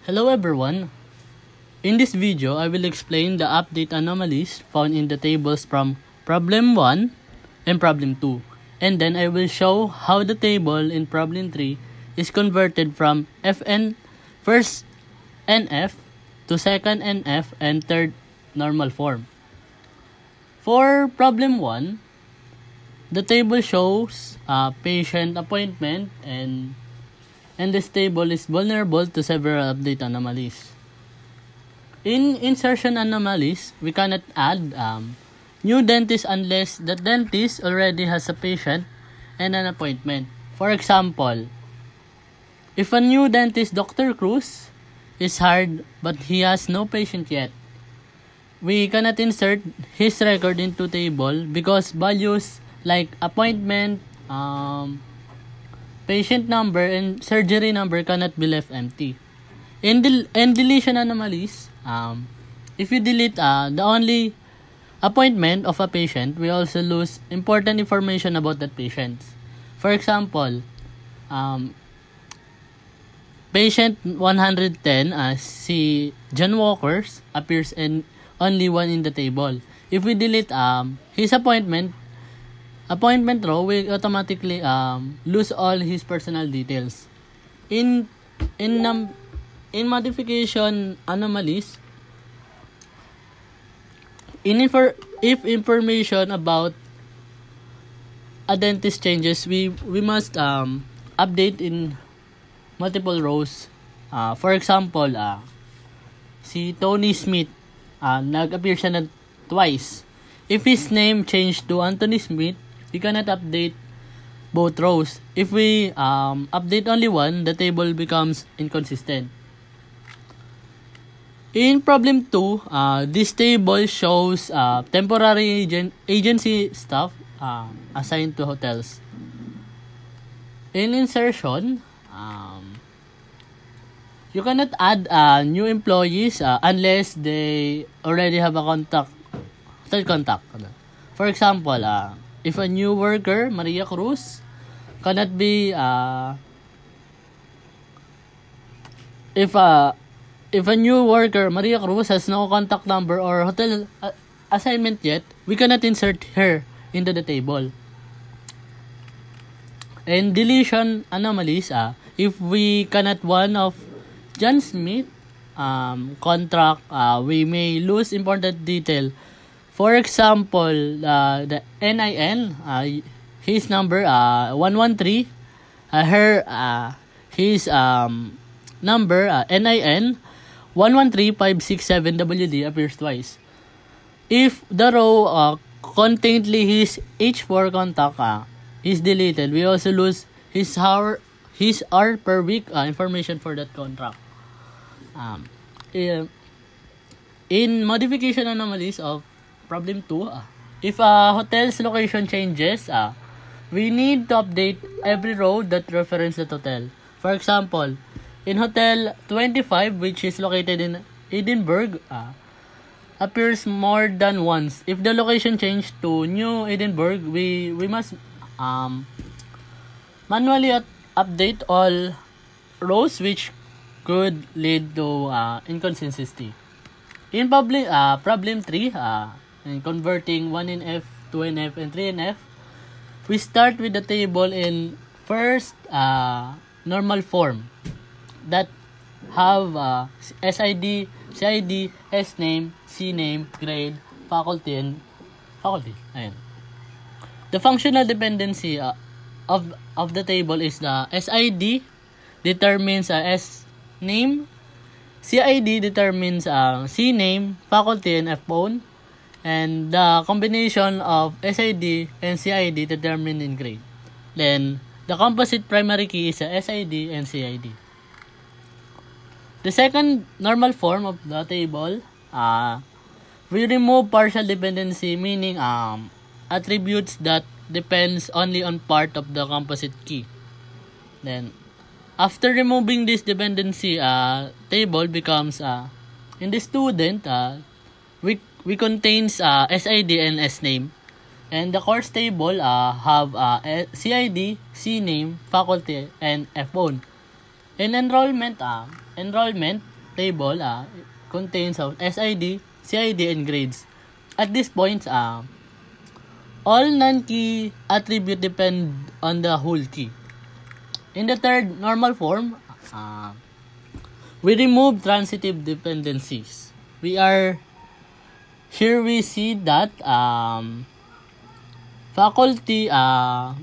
Hello everyone. In this video, I will explain the update anomalies found in the tables from problem 1 and problem 2. And then I will show how the table in problem 3 is converted from Fn first NF to second NF and third normal form. For problem 1, the table shows patient appointment and this table is vulnerable to several update anomalies. In insertion anomalies, we cannot add new dentist unless the dentist already has a patient and an appointment. For example, if a new dentist, Dr. Cruz, is hired but he has no patient yet, we cannot insert his record into table because values like appointment, patient number, and surgery number cannot be left empty. In deletion anomalies, if you delete the only appointment of a patient, we also lose important information about that patient. For example, patient 110, si John Walker's appears in only one in the table. If we delete his appointment row, we automatically lose all his personal details. In modification anomalies, if information about a dentist changes, we must update in multiple rows. For example, si Tony Smith, nag-appear siya na twice. If his name changed to Anthony Smith, we cannot update both rows. If we update only one, the table becomes inconsistent. In problem 2, this table shows temporary agency staff assigned to hotels. In insertion, you cannot add new employees unless they already have a hotel contact. For example, if a new worker, Maria Cruz, cannot be if a new worker, Maria Cruz, has no contact number or hotel assignment yet, we cannot insert her into the table. And deletion anomalies, if we cannot one of John Smith contract, we may lose important detail. For example, the NIN, his number 113, his number NIN 113567WD appears twice. If the row contained his H4 contact is deleted, we also lose his hour per week information for that contract. In modification anomalies of problem 2, if a hotel's location changes, we need to update every row that references that hotel. For example, in Hotel 25, which is located in Edinburgh, appears more than once. If the location changed to New Edinburgh, we must manually update all rows, which could lead to inconsistency. In problem 3, in converting 1NF, 2NF, and 3NF, we start with the table in first normal form that have SID, CID, S name, C name, grade, faculty, and faculty. Ayan. The functional dependency of the table is the SID determines S name, CID determines C name, faculty, and F phone, and the combination of SID and CID determined in grade. Then the composite primary key is SID and CID. The second normal form of the table, we remove partial dependency, meaning attributes that depends only on part of the composite key. Then, after removing this dependency, table becomes in the student, we contains SID and S name, and the course table have CID, C name, faculty, and F phone. In enrollment, table contains of SID, CID, and grades. At this point, all non-key attribute depend on the whole key. In the third normal form, we remove transitive dependencies. Here we see that faculty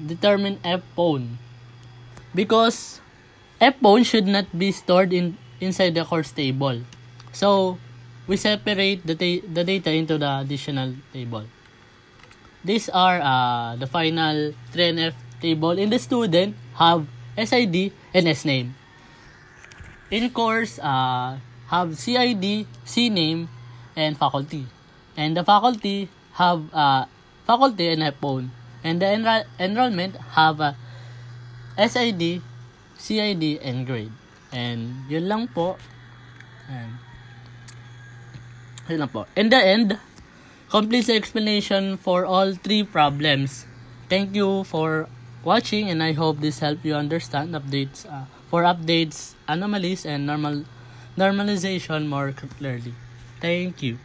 determine F-pone because F-pone should not be stored inside the course table. So, we separate the data into the additional table. These are the final 3NF table. In the student, have SID and SName. In course, have CID, CName, and faculty. And the faculty have faculty and F-pone. And the enrollment have SID, CID, and grade. And yun lang po. In the end, completes the explanation for all three problems. Thank you for watching, and I hope this helped you understand updates, anomalies, and normalization more clearly. Thank you.